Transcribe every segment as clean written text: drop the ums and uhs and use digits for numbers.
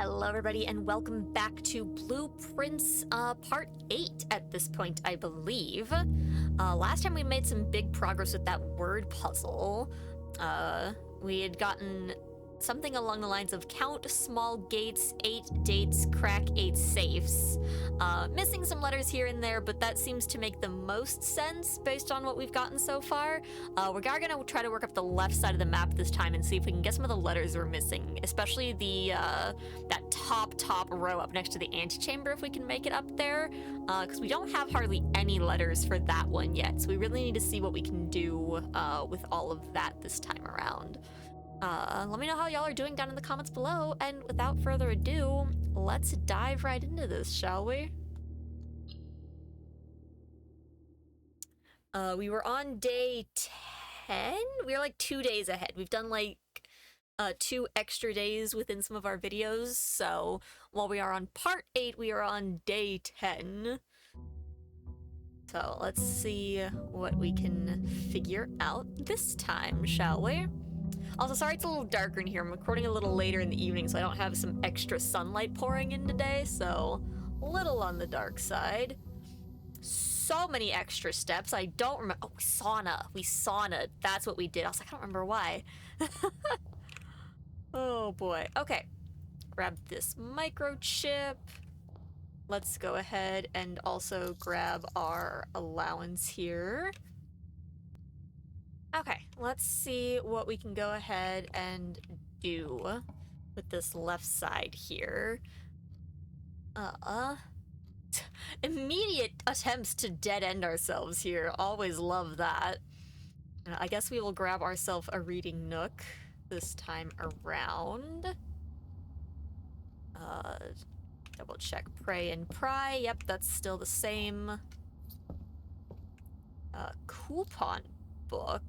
Hello everybody and welcome back to Blueprints part 8 at this point, I believe. Last time we made some big progress with that word puzzle. We had gotten something along the lines of count small gates, 8 dates, crack 8 safes. Missing some letters here and there, but that seems to make the most sense based on what we've gotten so far. We are gonna try to work up the left side of the map this time and see if we can get some of the letters we're missing, especially the that top row up next to the antechamber, if we can make it up there, because we don't have hardly any letters for that one yet, so we really need to see what we can do with all of that this time around. Let me know how y'all are doing down in the comments below, and without further ado, let's dive right into this, shall we? We were on day 10? We were like 2 days ahead. We've done like 2 extra days within some of our videos, so while we are on part 8, we are on day 10. So let's see what we can figure out this time, shall we? Also, sorry it's a little darker in here. I'm recording a little later in the evening, so I don't have some extra sunlight pouring in today, so a little on the dark side. So many extra steps. I don't remember. Oh, we sauna. That's what we did. I was like, I don't remember why. Oh boy. Okay. Grab this microchip. Let's go ahead and also grab our allowance here. Okay, let's see what we can go ahead and do with this left side here. Immediate attempts to dead-end ourselves here. Always love that. I guess we will grab ourselves a reading nook this time around. Double check pray and pry. Yep, that's still the same. Coupon book.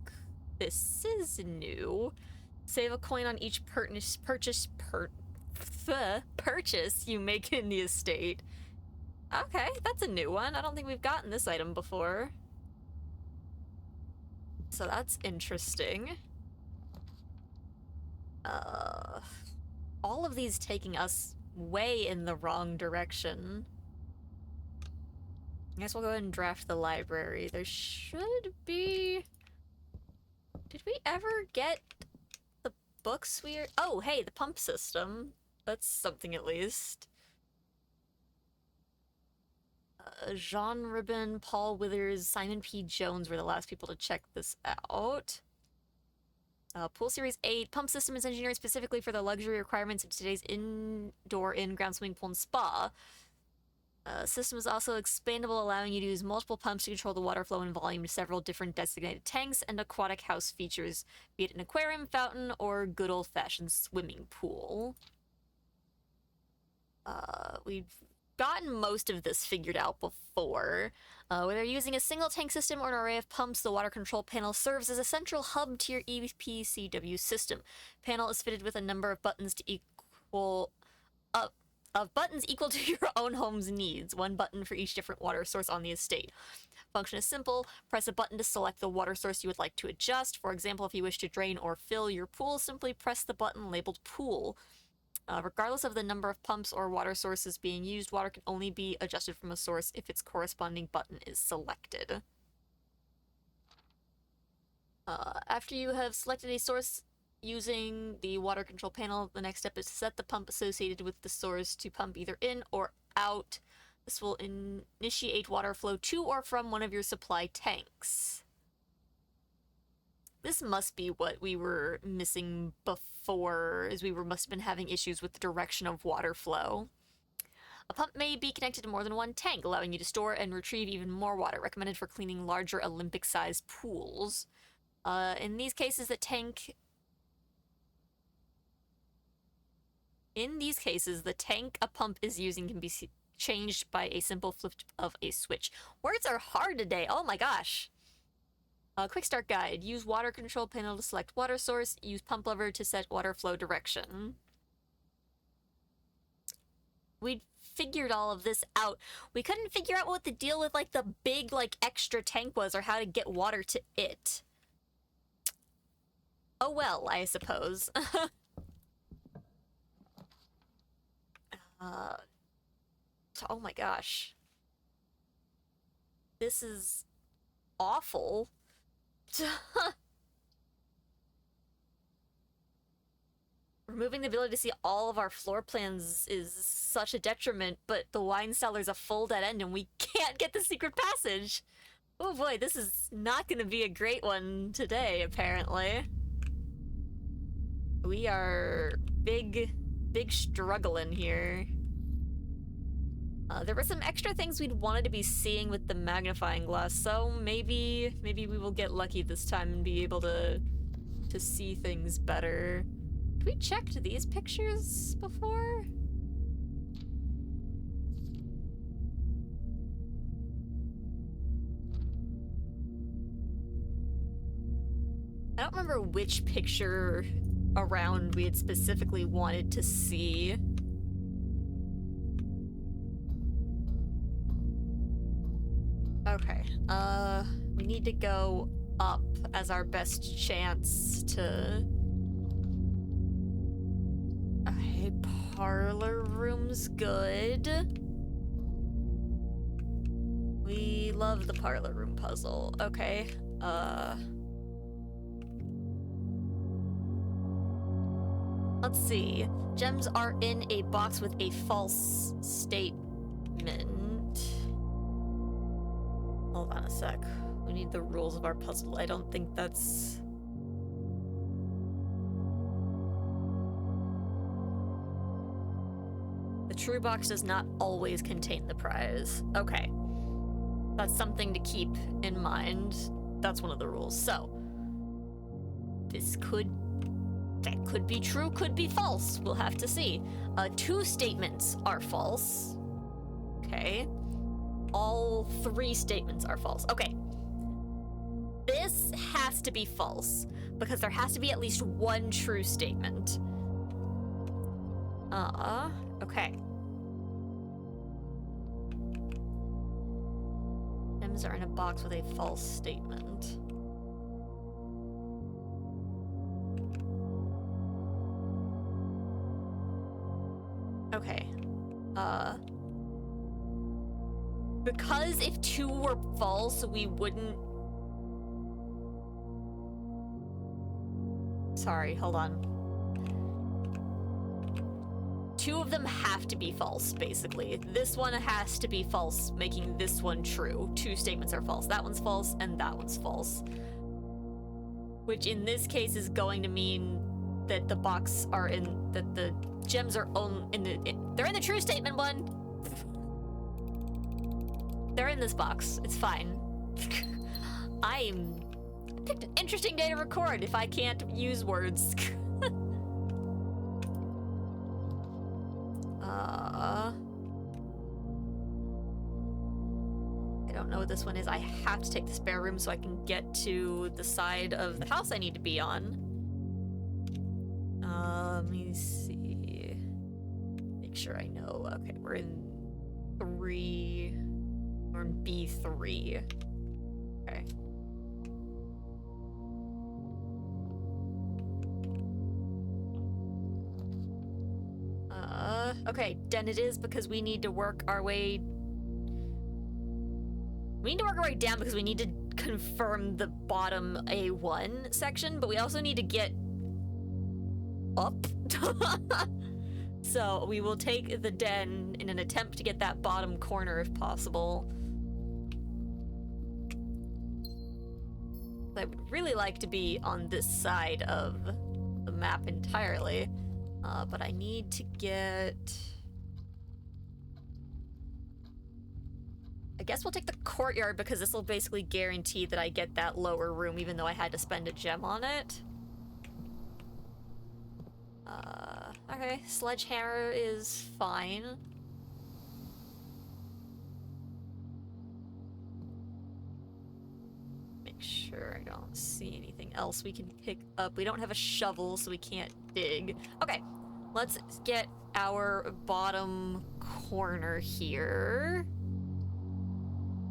This is new. Save a coin on each purchase you make in the estate. Okay, that's a new one. I don't think we've gotten this item before. So that's interesting. All of these taking us way in the wrong direction. I guess we'll go ahead and draft the library. There should be... Did we ever get the books we are... Oh, hey, the pump system. That's something at least. Jean Ribbon, Paul Withers, Simon P. Jones were the last people to check this out. Pool Series 8. Pump system is engineered specifically for the luxury requirements of today's indoor in-ground swimming pool and spa. System is also expandable, allowing you to use multiple pumps to control the water flow and volume to several different designated tanks and aquatic house features, be it an aquarium, fountain, or good old-fashioned swimming pool. We've gotten most of this figured out before. Whether using a single tank system or an array of pumps, the water control panel serves as a central hub to your EPCW system. Panel is fitted with a number of buttons to equal to your own home's needs. One button for each different water source on the estate. Function is simple. Press a button to select the water source you would like to adjust. For example, if you wish to drain or fill your pool, simply press the button labeled pool. Regardless of the number of pumps or water sources being used, water can only be adjusted from a source if its corresponding button is selected. After you have selected a source using the water control panel, the next step is to set the pump associated with the source to pump either in or out. This will initiate water flow to or from one of your supply tanks. This must be what we were missing before, as we must have been having issues with the direction of water flow. A pump may be connected to more than one tank, allowing you to store and retrieve even more water, recommended for cleaning larger Olympic-sized pools. In these cases, the tank a pump is using can be changed by a simple flip of a switch. Words are hard today. Oh my gosh. Quick start guide. Use water control panel to select water source. Use pump lever to set water flow direction. We'd figured all of this out. We couldn't figure out what the deal with like the big like extra tank was, or how to get water to it. Oh well, I suppose. Uh, oh my gosh. This is awful. Removing the ability to see all of our floor plans is such a detriment, but the wine cellar's a full dead end and we can't get the secret passage. Oh boy, this is not gonna be a great one today, apparently. We are big struggling here. There were some extra things we'd wanted to be seeing with the magnifying glass, so maybe we will get lucky this time and be able to see things better. Have we checked these pictures before? I don't remember which picture around we had specifically wanted to see. Okay, we need to go up as our best chance to... Okay, parlor room's good. We love the parlor room puzzle. Okay, let's see. Gems are in a box with a false statement. Hold on a sec. We need the rules of our puzzle. I don't think that's... The true box does not always contain the prize. Okay. That's something to keep in mind. That's one of the rules. So, this could... That could be true, could be false. We'll have to see. 2 statements are false. Okay. All 3 statements are false. Okay. This has to be false, because there has to be at least 1 true statement. Okay. Gems are in a box with a false statement. Okay. Because if 2 were false, we wouldn't... Sorry, hold on. 2 of them have to be false, basically. This one has to be false, making this one true. 2 statements are false. That one's false, and that one's false. Which in this case is going to mean that the box are in... that the gems are they're in the true statement one. They're in this box. It's fine. I picked an interesting day to record if I can't use words. I don't know what this one is. I have to take the spare room so I can get to the side of the house I need to be on. Let me see. Make sure I know. Okay, we're in 3. We're in B3. Okay. Okay, then it is because we need to work our way... We need to work our way down because we need to confirm the bottom A1 section, but we also need to get up. So we will take the den in an attempt to get that bottom corner if possible. I would really like to be on this side of the map entirely, but I need to get... I guess we'll take the courtyard because this will basically guarantee that I get that lower room even though I had to spend a gem on it. Okay, sledgehammer is fine. Make sure I don't see anything else we can pick up. We don't have a shovel, so we can't dig. Okay, let's get our bottom corner here.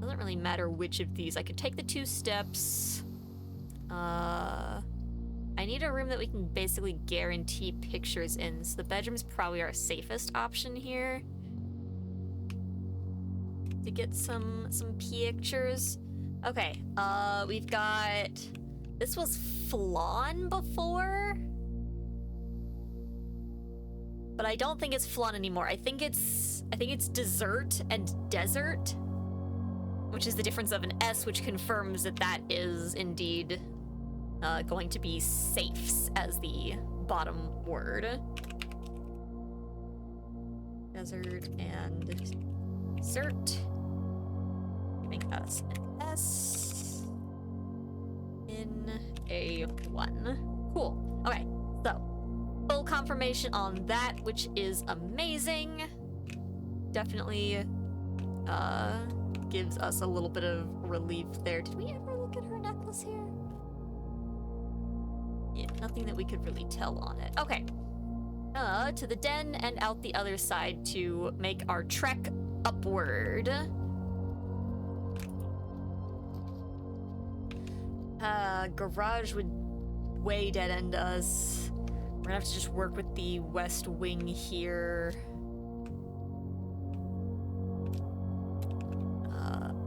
Doesn't really matter which of these. I could take the 2 steps. I I need a room that we can basically guarantee pictures in, so the bedroom's probably our safest option here. To get some pictures. Okay, we've got... This was flan before? But I don't think it's flan anymore. I think it's dessert and desert, which is the difference of an S, which confirms that that is indeed going to be safes as the bottom word. Desert and dessert, giving us an S in a 1. Cool. Okay, so full confirmation on that, which is amazing. Definitely gives us a little bit of relief there. Did we ever look at her necklace here? Yeah, nothing that we could really tell on it. Okay. To the den and out the other side to make our trek upward. Garage would way dead end us. We're gonna have to just work with the west wing here.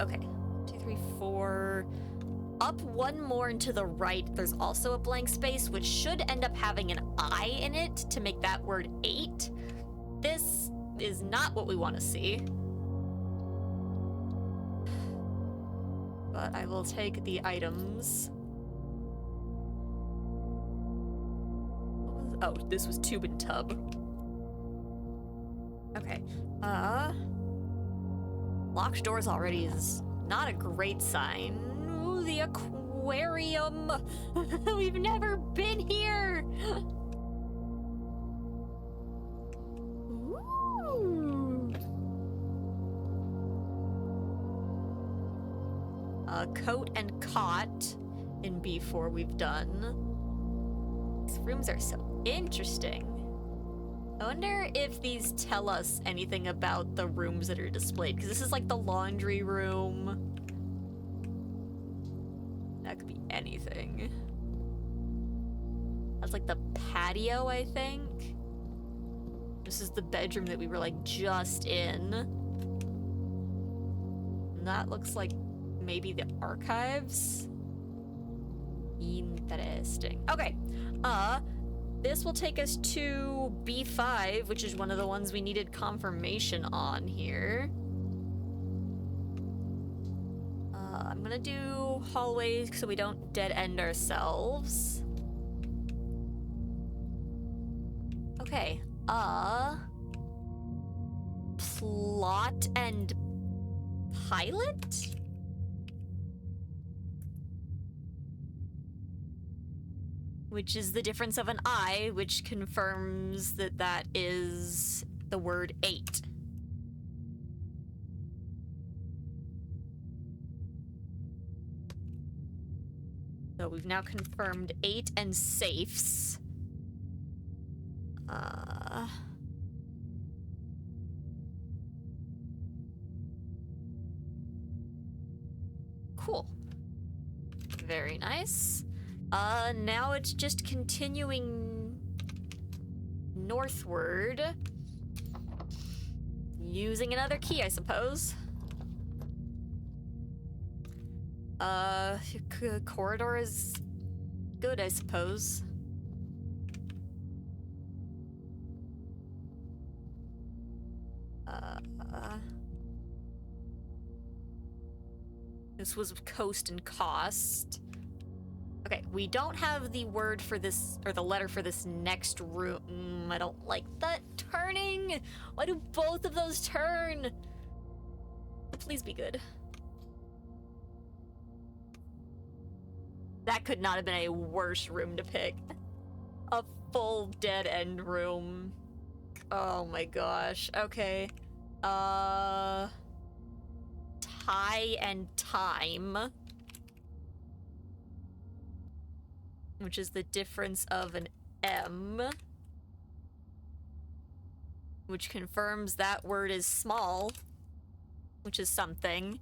Okay. 2, 3, 4. Up one more and to the right, there's also a blank space, which should end up having an I in it to make that word 8. This is not what we want to see. But I will take the items. Oh, this was tube and tub. Okay. Locked doors already is not a great sign. Ooh, the aquarium. We've never been here. Ooh. Coat and cot in B4 we've done. These rooms are so interesting. I wonder if these tell us anything about the rooms that are displayed, because this is like the laundry room. That could be anything. That's like the patio, I think. This is the bedroom that we were like just in. And that looks like maybe the archives. Interesting. Okay. This will take us to B5, which is one of the ones we needed confirmation on here. I'm gonna do hallways so we don't dead end ourselves. Okay. Plot and pilot? Which is the difference of an I, which confirms that that is the word 8. So we've now confirmed 8 and safes. Cool. Very nice. Now it's just continuing northward. Using another key, I suppose. Corridor is good, I suppose. This was coast and cost. Okay, we don't have the word for this, or the letter for this next room. I don't like that turning. Why do both of those turn? Please be good. That could not have been a worse room to pick. A full dead end room. Oh my gosh. Okay. Tie and time. Which is the difference of an M. Which confirms that word is small. Which is something.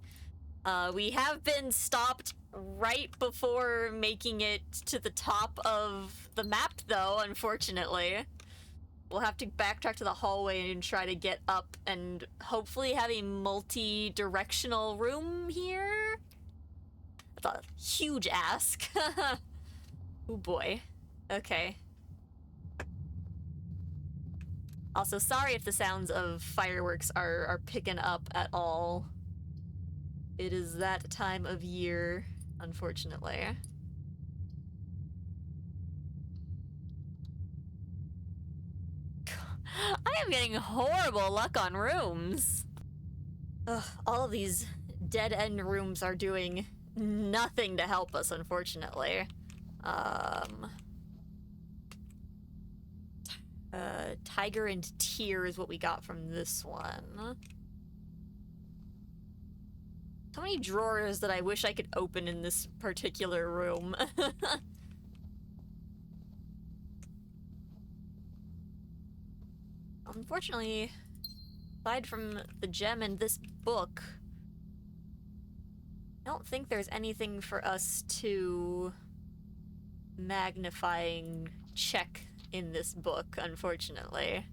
We have been stopped right before making it to the top of the map, though, unfortunately. We'll have to backtrack to the hallway and try to get up and hopefully have a multi-directional room here. That's a huge ask. Oh boy. Okay. Also, sorry if the sounds of fireworks are picking up at all. It is that time of year, unfortunately. I am getting horrible luck on rooms. Ugh, all of these dead-end rooms are doing nothing to help us, unfortunately. Tiger and Tear is what we got from this one. So many drawers that I wish I could open in this particular room. Unfortunately, aside from the gem and this book, I don't think there's anything for us to magnifying check in this book, unfortunately.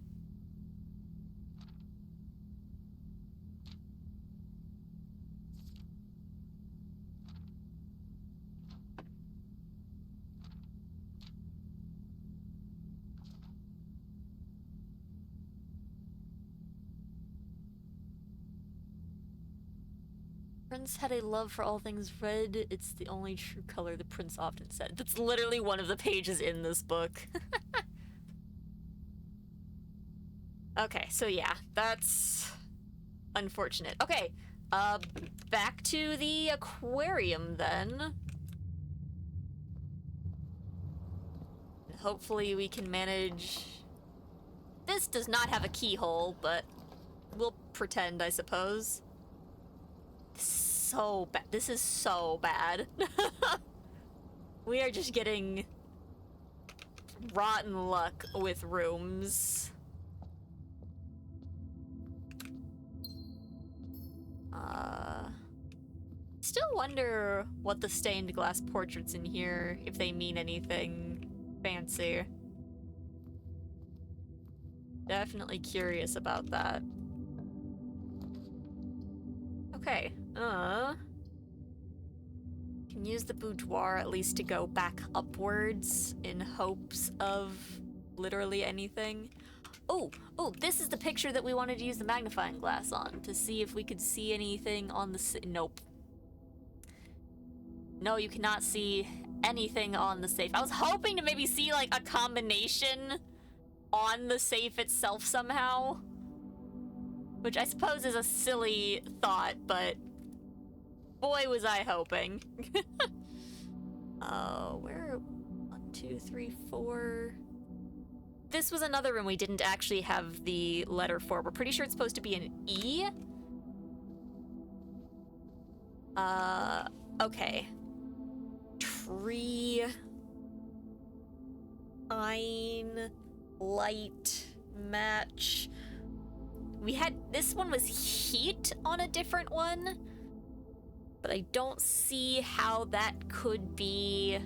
Prince had a love for all things red. It's the only true color, the prince often said. That's literally one of the pages in this book. Okay, so yeah, that's unfortunate. Okay, back to the aquarium then. Hopefully we can manage... This does not have a keyhole, but we'll pretend, I suppose. So bad. This is so bad. We are just getting rotten luck with rooms. Still wonder what the stained glass portraits in here, if they mean anything fancy. Definitely curious about that. Okay, can use the boudoir at least to go back upwards in hopes of literally anything. Oh, this is the picture that we wanted to use the magnifying glass on to see if we could see anything on the nope. No, you cannot see anything on the safe. I was hoping to maybe see like a combination on the safe itself somehow. Which I suppose is a silly thought, but boy was I hoping. Where? 1, 2, 3, 4. This was another room we didn't actually have the letter for. We're pretty sure it's supposed to be an E. Okay. Tree. Pine. Light. Match. We had, this one was heat on a different one, but I don't see how that could be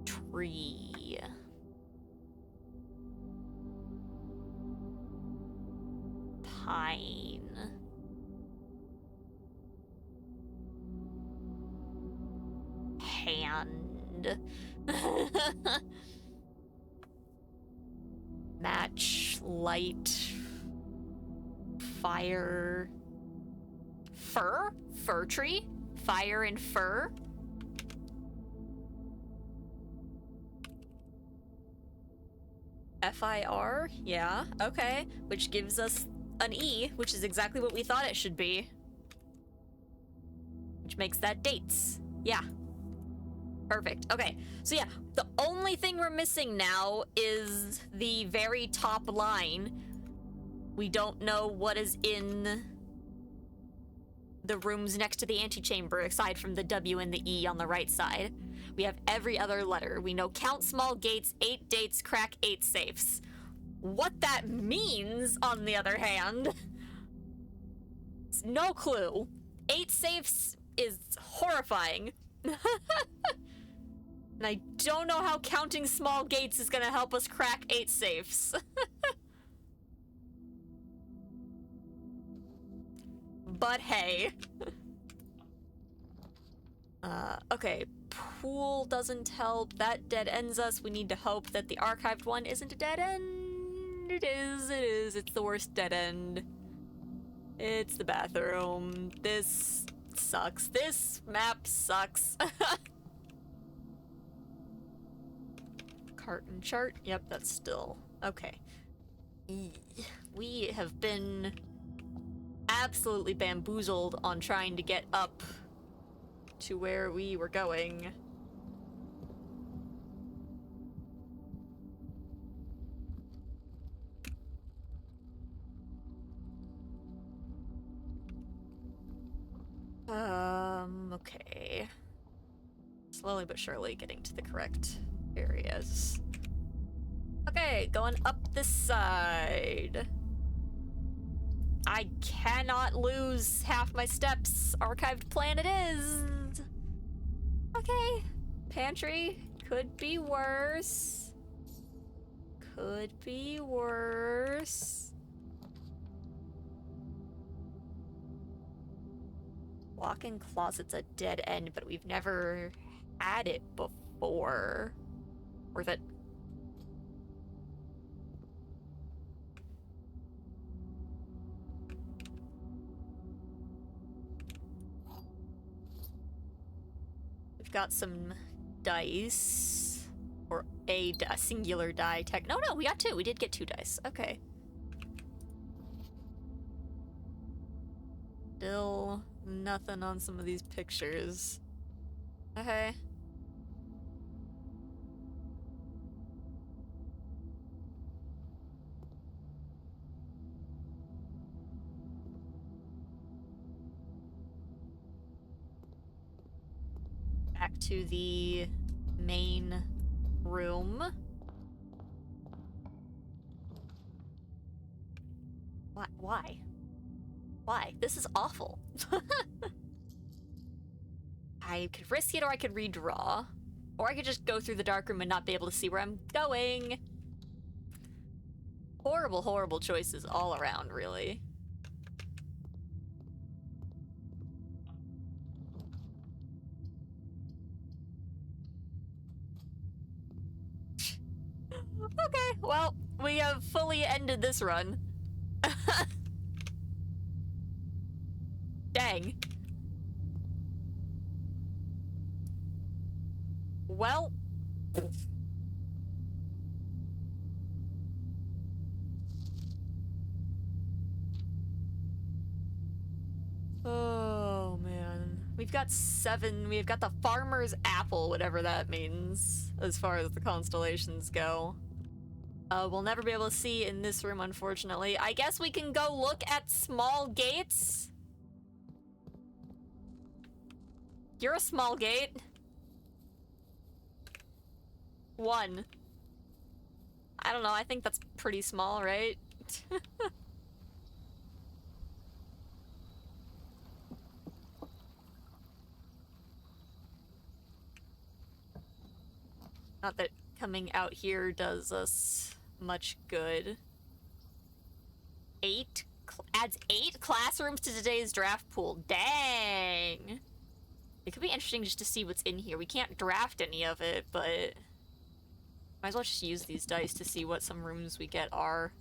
tree. Pine. Hand. Match, light, fire, fir? Fir tree? Fire and fir? F-I-R? Yeah, okay. Which gives us an E, which is exactly what we thought it should be. Which makes that dates. Yeah. Perfect. Okay, so yeah, the only thing we're missing now is the very top line. We don't know what is in the rooms next to the antechamber, aside from the W and the E on the right side. We have every other letter. We know count small gates, 8 dates, crack 8 safes. What that means, on the other hand, No clue. 8 safes is horrifying. And I don't know how counting small gates is gonna help us crack 8 safes. But hey. Okay. Pool doesn't help. That dead ends us. We need to hope that the archived one isn't a dead end. It is. It's the worst dead end. It's the bathroom. This sucks. This map sucks. Carton chart. Yep, that's still... Okay. We have been absolutely bamboozled on trying to get up to where we were going. Okay. Slowly but surely getting to the correct areas. Okay, going up this side. I cannot lose half my steps. Archived plan it is. Okay. Pantry. Could be worse. Could be worse. Walk-in closet's a dead end, but we've never had it before. Or that... We've got some dice. Or a singular die tech. No, we got 2. We did get 2 dice. Okay. Still nothing on some of these pictures. Okay. Back to the main room. Why? Why? This is awful. I could risk it, or I could redraw. Or I could just go through the dark room and not be able to see where I'm going. Horrible, horrible choices all around, really. Okay, well, we have fully ended this run. Dang. Well. Oh, man. We've got 7. We've got the farmer's apple, whatever that means, as far as the constellations go. We'll never be able to see in this room, unfortunately. I guess we can go look at small gates. You're a small gate. 1. I don't know, I think that's pretty small, right? Not that coming out here does us much good. 8? Adds 8 classrooms to today's draft pool. Dang! It could be interesting just to see what's in here. We can't draft any of it, but... might as well just use these dice to see what some rooms we get are.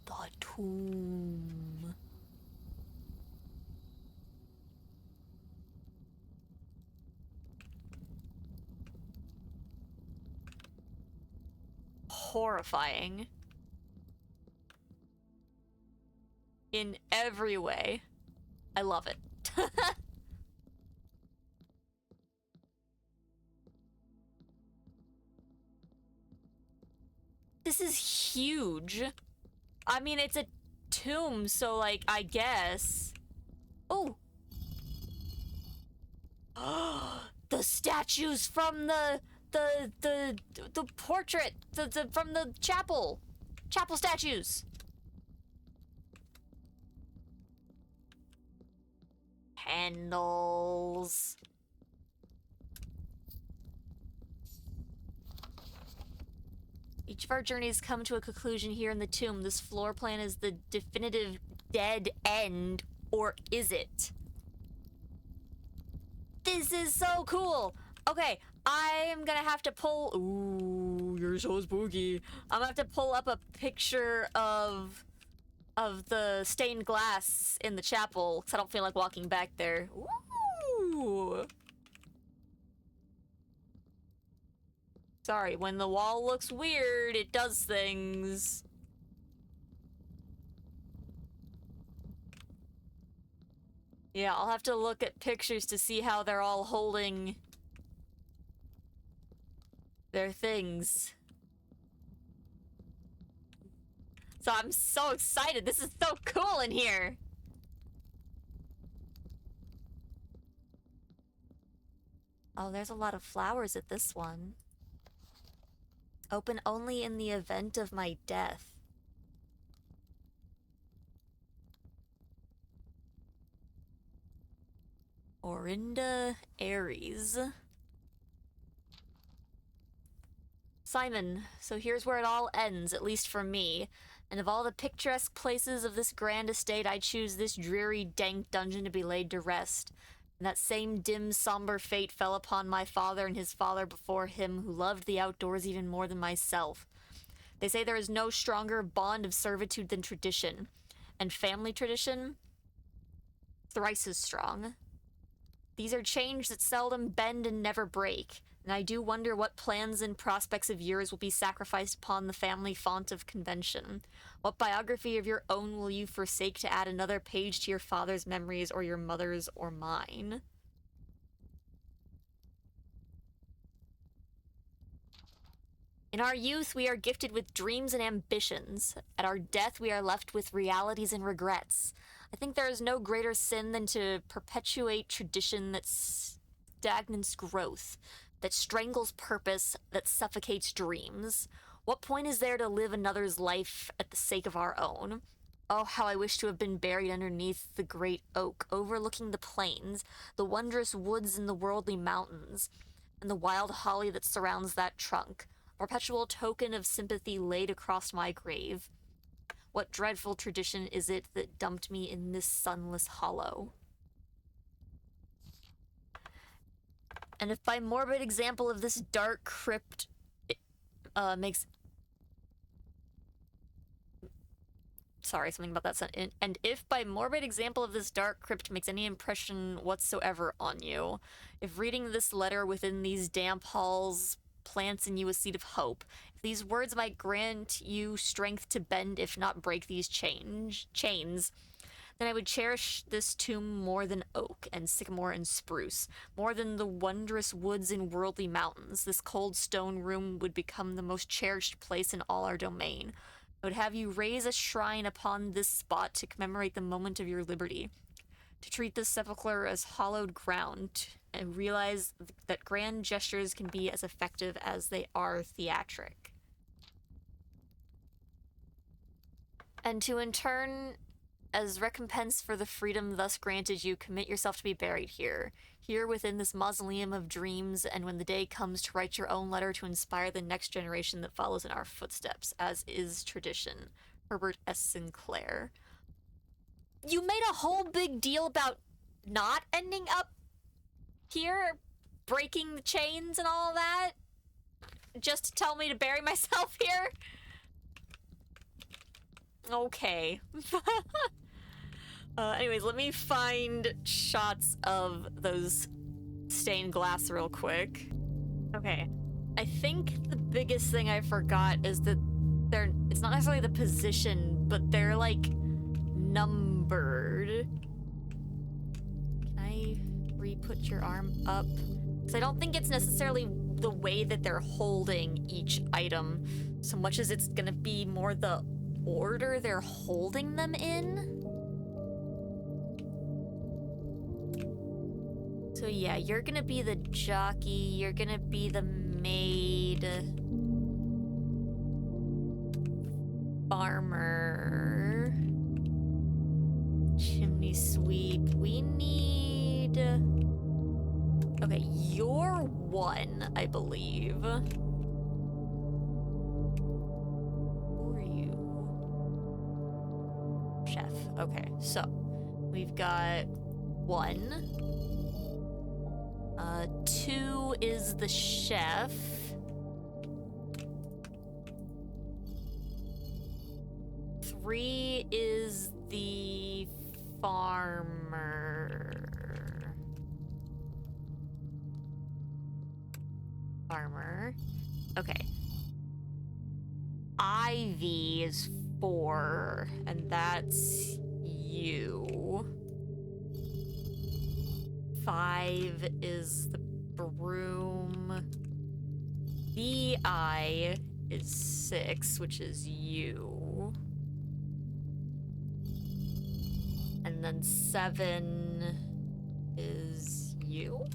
The tomb. Horrifying. In every way. I love it. This is huge. I mean, it's a tomb, so, like, I guess. Oh. The statues from the portrait, from the chapel statues. Candles. Each of our journeys come to a conclusion here in the tomb. This floor plan is the definitive dead end, or is it? This is so cool. Okay, I'm gonna have to pull... Ooh, you're so spooky. I'm gonna have to pull up a picture of the stained glass in the chapel, because I don't feel like walking back there. Ooh. Sorry, when the wall looks weird, it does things. Yeah, I'll have to look at pictures to see how they're all holding their things. So I'm so excited. This is so cool in here. Oh, there's a lot of flowers at this one. Open only in the event of my death. Orinda Aries. Simon, so here's where it all ends, at least for me. And of all the picturesque places of this grand estate, I choose this dreary, dank dungeon to be laid to rest. And that same dim, somber fate fell upon my father and his father before him, who loved the outdoors even more than myself. They say there is no stronger bond of servitude than tradition. And family tradition? Thrice as strong. These are chains that seldom bend and never break, and I do wonder what plans and prospects of yours will be sacrificed upon the family font of convention. What biography of your own will you forsake to add another page to your father's memories, or your mother's, or mine? In our youth, we are gifted with dreams and ambitions. At our death, we are left with realities and regrets. I think there is no greater sin than to perpetuate tradition that stagnates growth, that strangles purpose, that suffocates dreams. What point is there to live another's life at the sake of our own? Oh, how I wish to have been buried underneath the great oak, overlooking the plains, the wondrous woods and the worldly mountains, and the wild holly that surrounds that trunk, a perpetual token of sympathy laid across my grave. What dreadful tradition is it that dumped me in this sunless hollow? And if by morbid example of this dark crypt makes... Sorry, something about that sentence. And if by morbid example of this dark crypt makes any impression whatsoever on you, if reading this letter within these damp halls plants in you a seed of hope, if these words might grant you strength to bend, if not break these chains, then I would cherish this tomb more than oak and sycamore and spruce, more than the wondrous woods and worldly mountains. This cold stone room would become the most cherished place in all our domain. I would have you raise a shrine upon this spot to commemorate the moment of your liberty, to treat this sepulchre as hallowed ground, and realize that grand gestures can be as effective as they are theatric. And to in turn, as recompense for the freedom thus granted you, commit yourself to be buried here within this mausoleum of dreams, and when the day comes to write your own letter to inspire the next generation that follows in our footsteps, as is tradition. Herbert S. Sinclair. You made a whole big deal about not ending up here, breaking the chains and all that, just to tell me to bury myself here? Okay. Anyways, let me find shots of those stained glass real quick. Okay. I think the biggest thing I forgot is that it's not necessarily the position, but they're like numbered. Can I re-put your arm up? Because I don't think it's necessarily the way that they're holding each item so much as it's gonna be more the order they're holding them in. So yeah, you're gonna be the jockey, you're gonna be the maid. Farmer. Chimney sweep. We need... Okay, you're one, I believe. Who are you? Chef. Okay, so we've got one. Two is the chef. Three is the farmer. Okay. Ivy is 4, and that's you. 5 is the broom. BI is 6, which is you. And then 7 is you.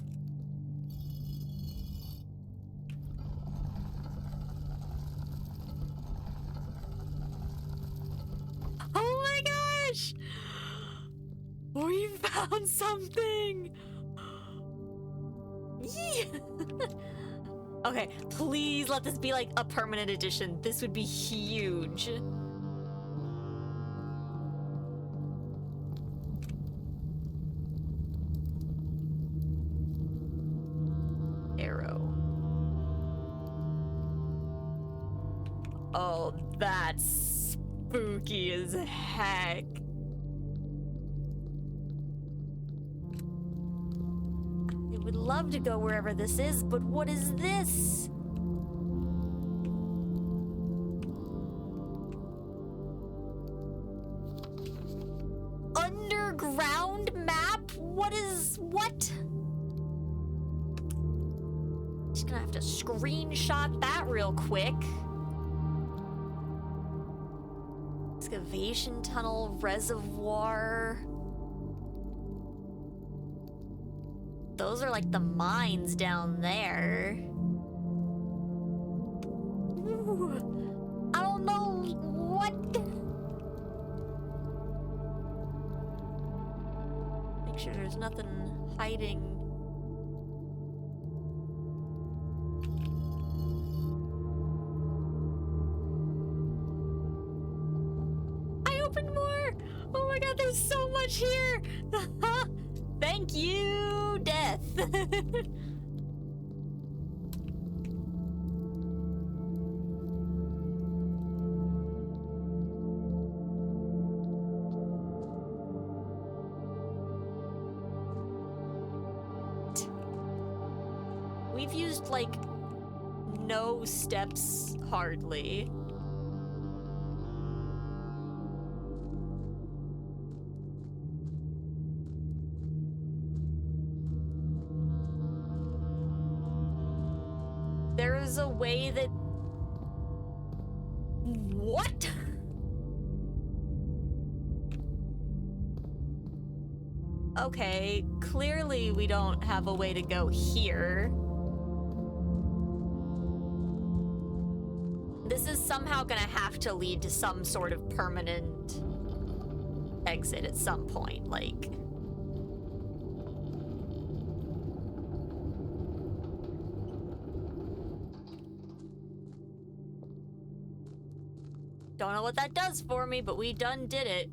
Oh my gosh! We found something! Yeah. Okay, please let this be like a permanent addition. This would be huge. Arrow. Oh, that's spooky as heck. I would love to go wherever this is, but what is this? Underground map? What? Just gonna have to screenshot that real quick. Excavation tunnel, reservoir. Those are like the mines down there. Ooh, I don't know what. Make sure there's nothing hiding. I opened more! Oh my god, there's so much here! Thank you, death. We've used, like, no steps, hardly. There is a way that... What? Okay, clearly we don't have a way to go here. This is somehow gonna have to lead to some sort of permanent exit at some point, like... Don't know what that does for me, but we done did it.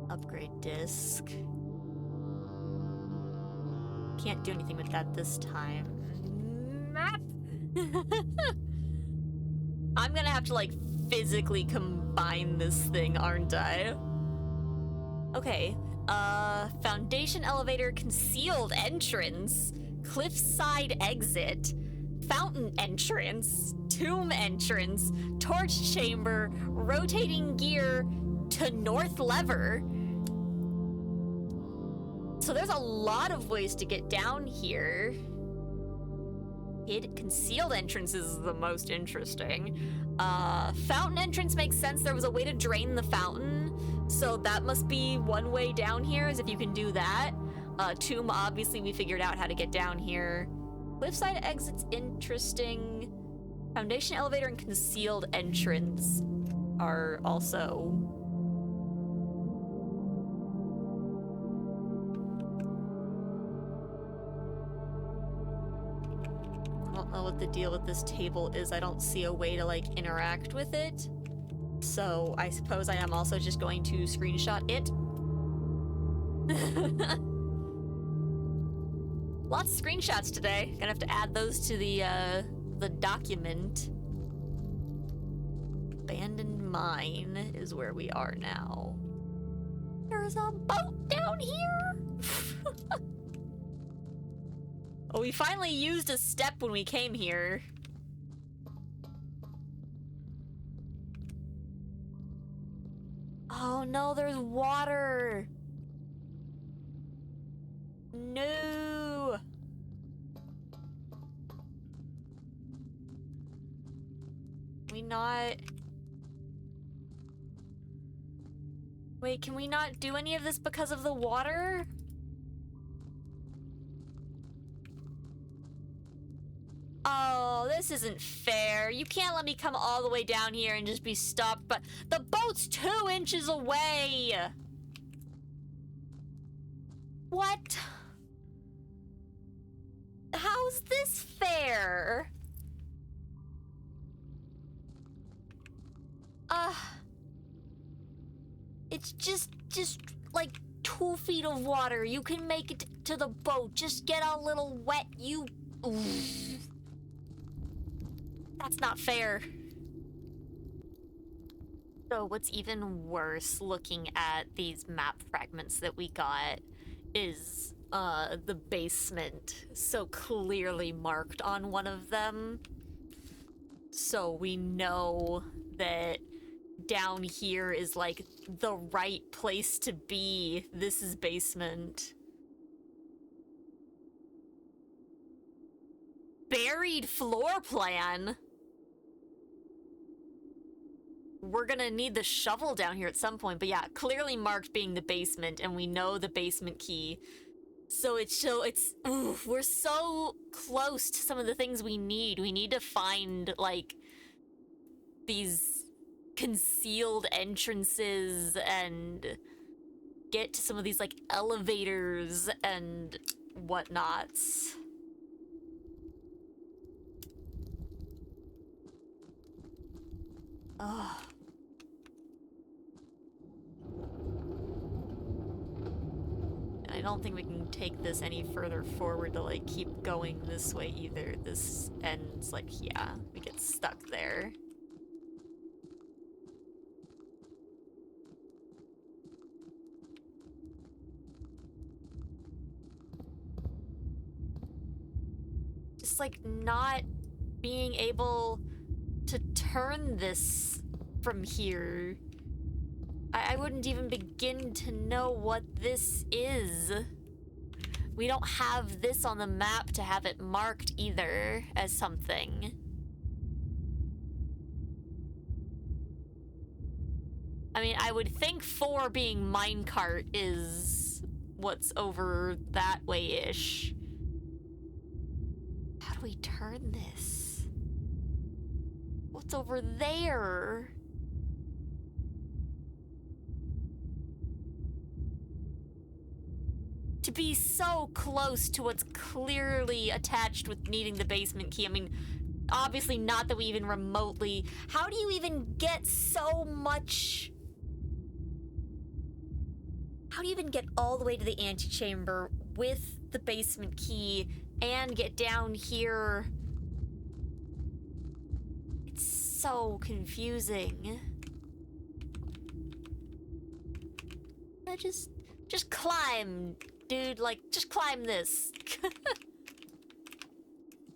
Upgrade disc. Can't do anything with that this time. Map! I'm gonna have to, like, physically combine this thing, aren't I? Okay. Foundation elevator, concealed entrance, cliffside exit, fountain entrance, tomb entrance, torch chamber, rotating gear to north lever. So there's a lot of ways to get down here. Concealed entrance is the most interesting. Fountain entrance makes sense. There was a way to drain the fountain, so that must be one way down here, is if you can do that. Tomb, obviously we figured out how to get down here. Cliffside exit's interesting. Foundation elevator and concealed entrance are also... I don't know what the deal with this table is. I don't see a way to, like, interact with it. So I suppose I am also just going to screenshot it. Lots of screenshots today. Gonna have to add those to the document. Abandoned mine is where we are now. There's a boat down here! Oh, we finally used a step when we came here. Oh no, there's water! No! We not... Wait, can we not do any of this because of the water? Oh, this isn't fair. You can't let me come all the way down here and just be stopped, but the boat's 2 inches away! What? How's this fair? It's just like 2 feet of water. You can make it to the boat. Just get a little wet, you... Oof. That's not fair. So what's even worse, looking at these map fragments that we got, is the basement so clearly marked on one of them. So we know that down here is like the right place to be. This is basement. Buried floor plan? We're gonna need the shovel down here at some point, but yeah, clearly marked being the basement, and we know the basement key. So oof, we're so close to some of the things we need. We need to find, like, these concealed entrances and get to some of these, like, elevators and whatnots. Ugh. I don't think we can take this any further forward to, like, keep going this way either. This ends, like, yeah, we get stuck there. Just, like, not being able to turn this from here. I wouldn't even begin to know what this is. We don't have this on the map to have it marked either as something. I mean, I would think 4 being minecart is what's over that way-ish. How do we turn this? What's over there? To be so close to what's clearly attached with needing the basement key. I mean, obviously not that we even remotely... How do you even get so much... How do you even get all the way to the antechamber with the basement key and get down here? It's so confusing. Just climb, dude. Like, just climb this.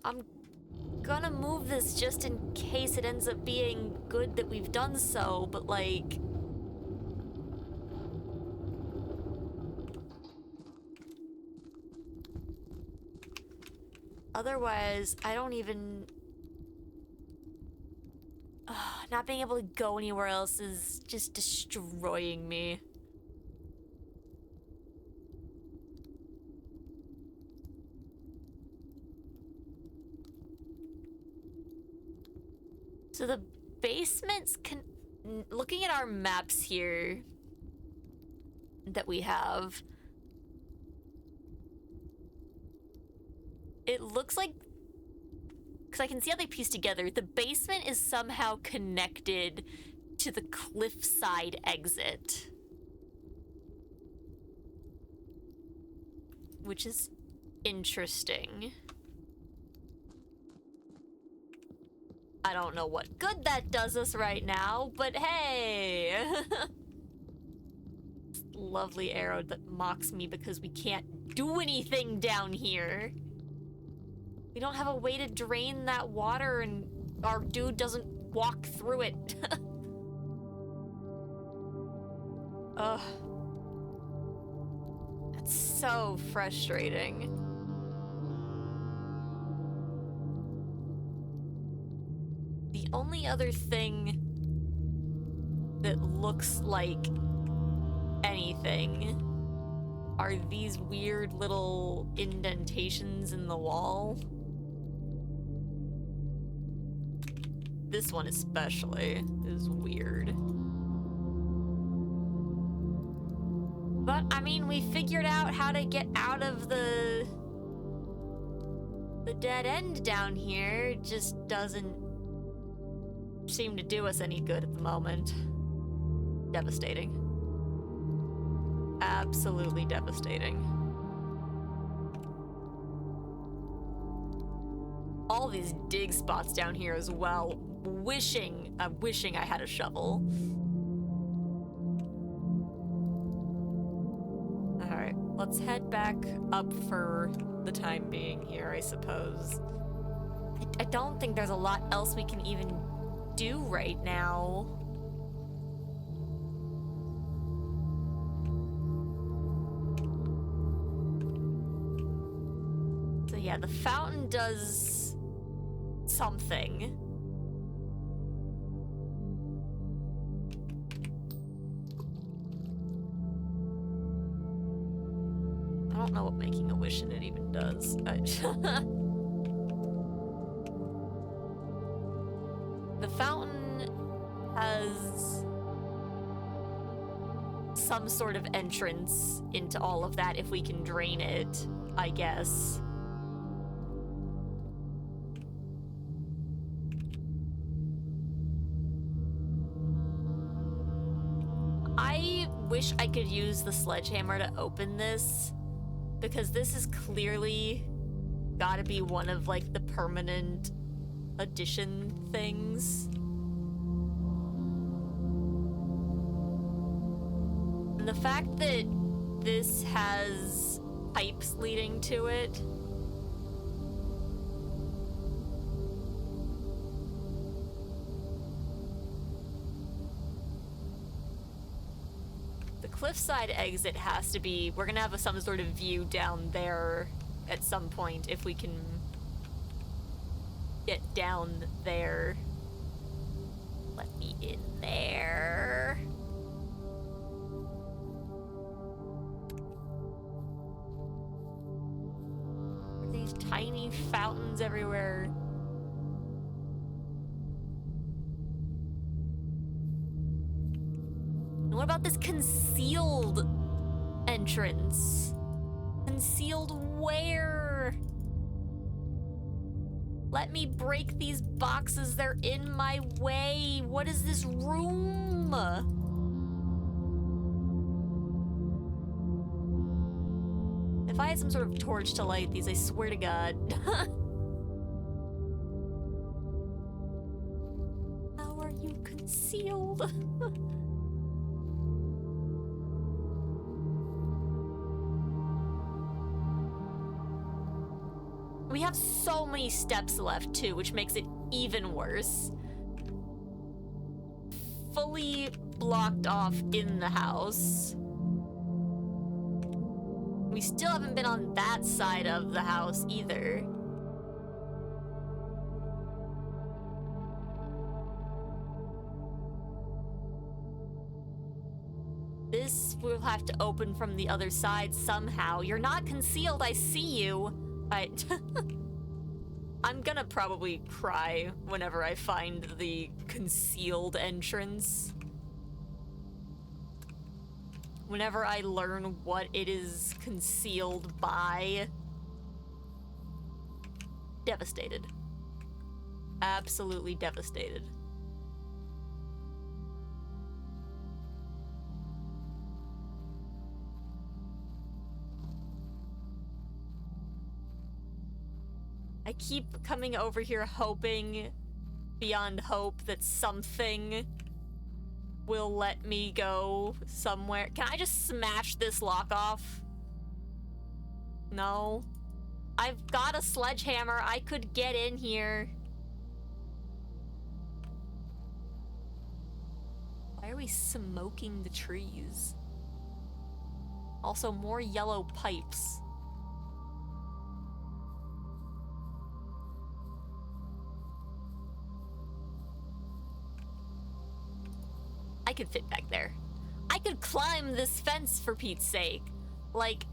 I'm gonna move this just in case it ends up being good that we've done so, but like... Otherwise, I don't even... not being able to go anywhere else is just destroying me. So the basement's looking at our maps here that we have, it looks like, because I can see how they piece together, the basement is somehow connected to the cliffside exit, which is interesting. I don't know what good that does us right now, but hey! Lovely arrow that mocks me because we can't do anything down here. We don't have a way to drain that water and our dude doesn't walk through it. Ugh. That's so frustrating. The only other thing that looks like anything are these weird little indentations in the wall. This one especially is weird. But, I mean, we figured out how to get out of the dead end down here. It just doesn't seem to do us any good at the moment. Devastating. Absolutely devastating. All these dig spots down here as well. I'm wishing I had a shovel. Alright, let's head back up for the time being here, I suppose. I don't think there's a lot else we can even do right now. So yeah, the fountain does something. I don't know what making a wish in it even does. The fountain has some sort of entrance into all of that if we can drain it, I guess. I wish I could use the sledgehammer to open this, because this is clearly gotta be one of, like, the permanent addition things. And the fact that this has pipes leading to it, the cliffside exit has to be, we're gonna have some sort of view down there at some point if we can get down there. Let me in there. Are these tiny fountains everywhere? And what about this concealed entrance? Concealed where? Let me break these boxes, they're in my way. What is this room? If I had some sort of torch to light these, I swear to God. How are you concealed? We have so many steps left, too, which makes it even worse. Fully blocked off in the house. We still haven't been on that side of the house, either. this will have to open from the other side somehow. You're not concealed, I see you. I'm gonna probably cry whenever I find the concealed entrance. Whenever I learn what it is concealed by. Devastated. Absolutely devastated. I keep coming over here hoping beyond hope that something will let me go somewhere. Can I just smash this lock off? No. I've got a sledgehammer. I could get in here. Why are we smoking the trees? Also, more yellow pipes. I could fit back there. I could climb this fence for Pete's sake. Like,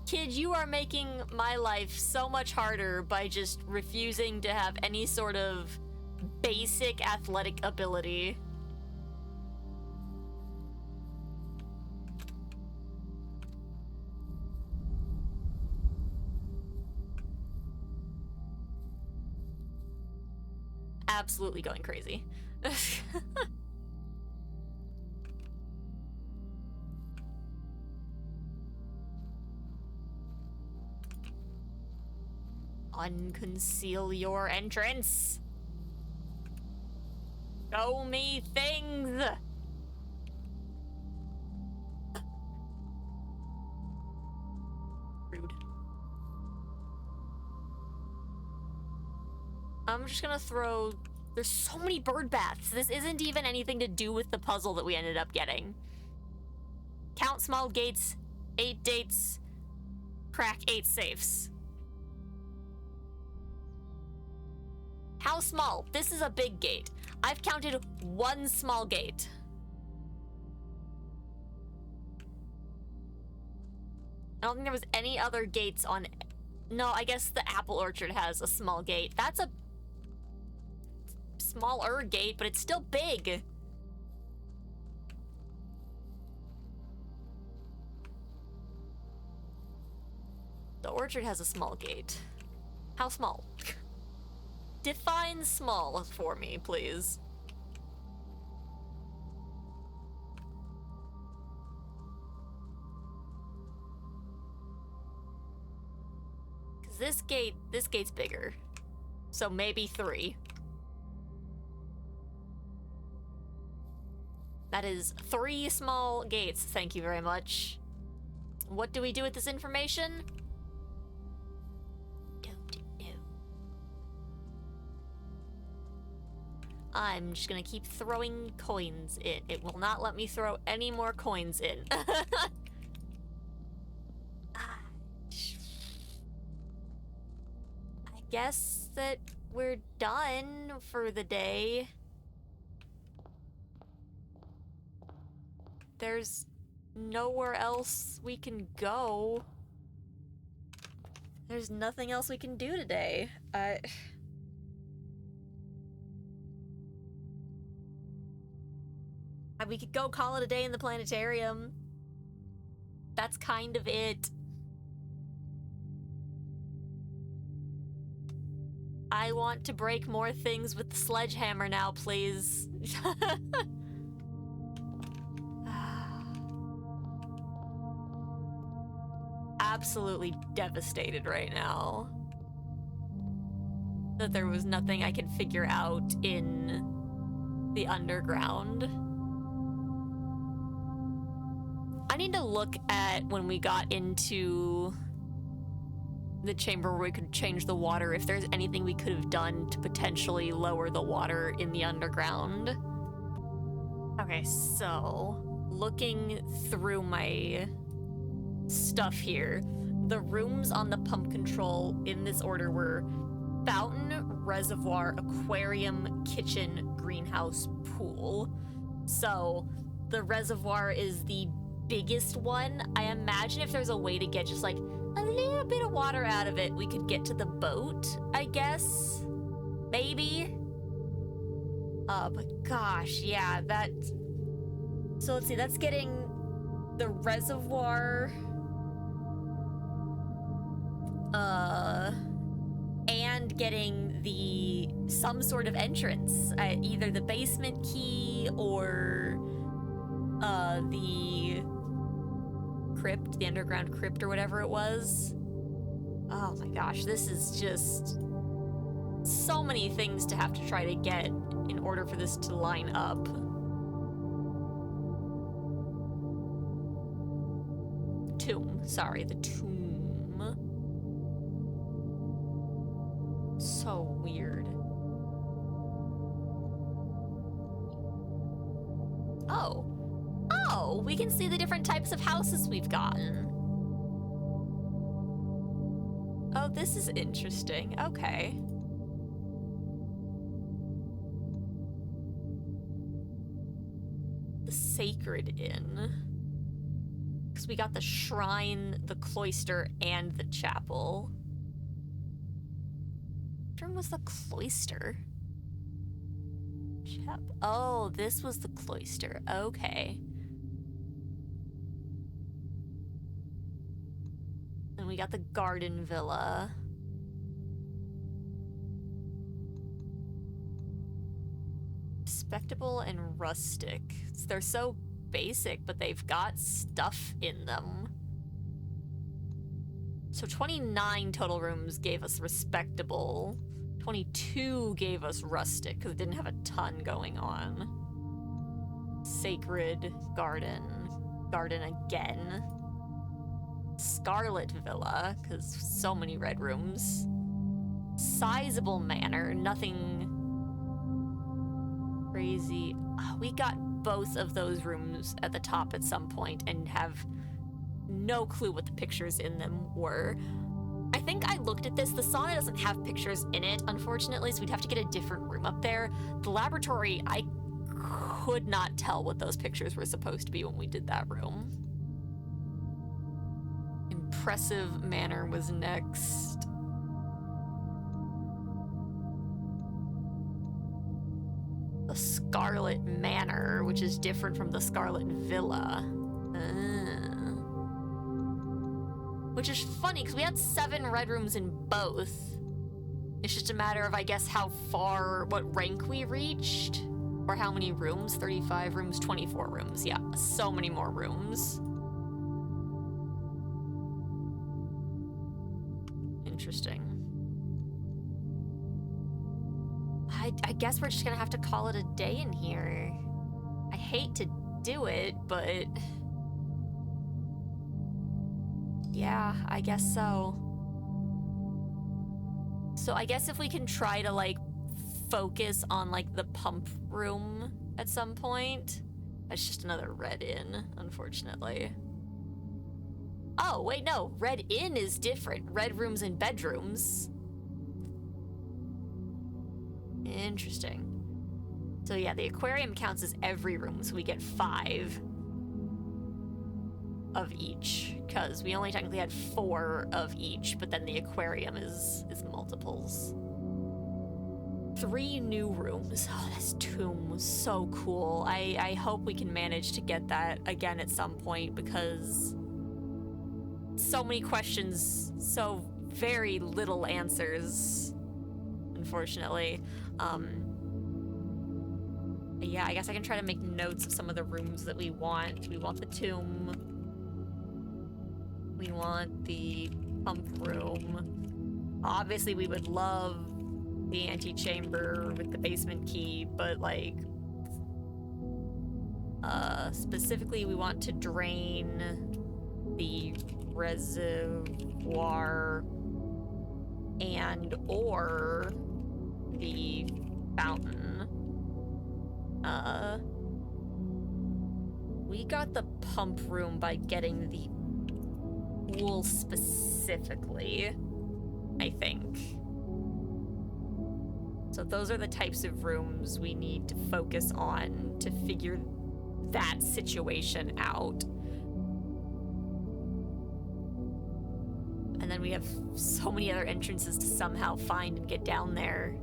kid, you are making my life so much harder by just refusing to have any sort of basic athletic ability. Absolutely going crazy. Unconceal your entrance. Show me things. Rude. I'm just gonna throw... There's so many bird baths. This isn't even anything to do with the puzzle that we ended up getting. Count small gates, 8 dates, crack 8 safes. How small? This is a big gate. I've counted 1 small gate. I don't think there was any other gates on... No, I guess the apple orchard has a small gate. That's a smaller gate, but it's still big. The orchard has a small gate. How small? Define small for me, please. Cause this gate's bigger. So maybe 3. That is 3 small gates, thank you very much. What do we do with this information? I'm just gonna keep throwing coins in. It will not let me throw any more coins in. I guess that we're done for the day. There's nowhere else we can go. There's nothing else we can do today. We could go call it a day in the planetarium. That's kind of it. I want to break more things with the sledgehammer now, please. Absolutely devastated right now that there was nothing I could figure out in the underground. I need to look at when we got into the chamber where we could change the water, if there's anything we could have done to potentially lower the water in the underground. Okay, so looking through my stuff here, the rooms on the pump control in this order were fountain, reservoir, aquarium, kitchen, greenhouse, pool. So the reservoir is the biggest one. I imagine if there's a way to get just like a little bit of water out of it, we could get to the boat, I guess. Maybe. But gosh, yeah, that... So let's see, that's getting the reservoir... and getting some sort of entrance, either the basement key or the crypt, the underground crypt or whatever it was. Oh my gosh, this is just so many things to have to try to get in order for this to line up. The tomb. So weird. Oh, we can see the different types of houses we've gotten. Oh, this is interesting. Okay. The Sacred Inn. Because we got the shrine, the cloister, and the chapel. Which one was the cloister? Oh, this was the cloister. Okay. And we got the garden villa. Respectable and rustic. They're so basic, but they've got stuff in them. So 29 total rooms gave us respectable. 22 gave us rustic, because it didn't have a ton going on. Sacred, garden again. Scarlet Villa, because so many red rooms. Sizable manor, nothing crazy. We got both of those rooms at the top at some point and have no clue what the pictures in them were. I think I looked at this. The sauna doesn't have pictures in it, unfortunately, so we'd have to get a different room up there. The laboratory, I could not tell what those pictures were supposed to be when we did that room. Impressive Manor was next. The Scarlet Manor, which is different from the Scarlet Villa. Which is funny, because we had 7 red rooms in both. It's just a matter of, I guess, what rank we reached. Or how many rooms? 35 rooms, 24 rooms. Yeah, so many more rooms. Interesting. I guess we're just gonna have to call it a day in here. I hate to do it, but... yeah, I guess so. So I guess if we can try to, like, focus on, like, the pump room at some point. That's just another Red Inn, unfortunately. Oh, wait, no. Red Inn is different. Red rooms and bedrooms. Interesting. So yeah, the aquarium counts as every room, so we get 5 of each, because we only technically had 4 of each, but then the aquarium is multiples. 3 new rooms. Oh, this tomb was so cool. I hope we can manage to get that again at some point, because so many questions, so very little answers, unfortunately. Yeah, I guess I can try to make notes of some of the rooms that we want. We want the tomb. We want the pump room. Obviously, we would love the antechamber with the basement key, but, like, specifically, we want to drain the reservoir or the fountain. We got the pump room by getting the pool specifically, I think. So those are the types of rooms we need to focus on to figure that situation out. then we have so many other entrances to somehow find and get down there.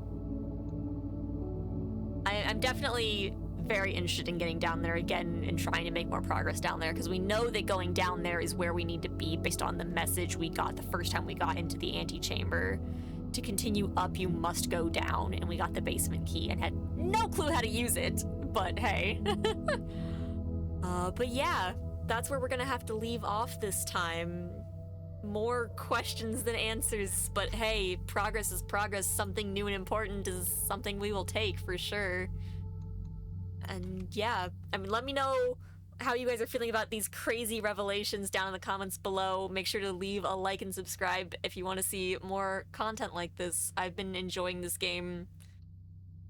I'm definitely very interested in getting down there again and trying to make more progress down there, because we know that going down there is where we need to be based on the message we got the first time we got into the antechamber. To continue up, you must go down, and we got the basement key and had no clue how to use it, but hey. But yeah, that's where we're gonna have to leave off this time. More questions than answers, but hey, progress is progress. Something new and important is something we will take for sure. And yeah, I mean, let me know how you guys are feeling about these crazy revelations down in the comments below. Make sure to leave a like and subscribe if you want to see more content like this. I've been enjoying this game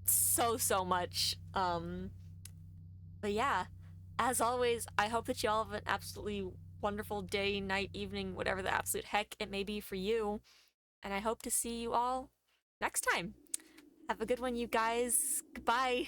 so much. But yeah, as always, I hope that y'all have an absolutely wonderful day, night, evening, whatever the absolute heck it may be for you. And I hope to see you all next time. Have a good one, you guys. Goodbye.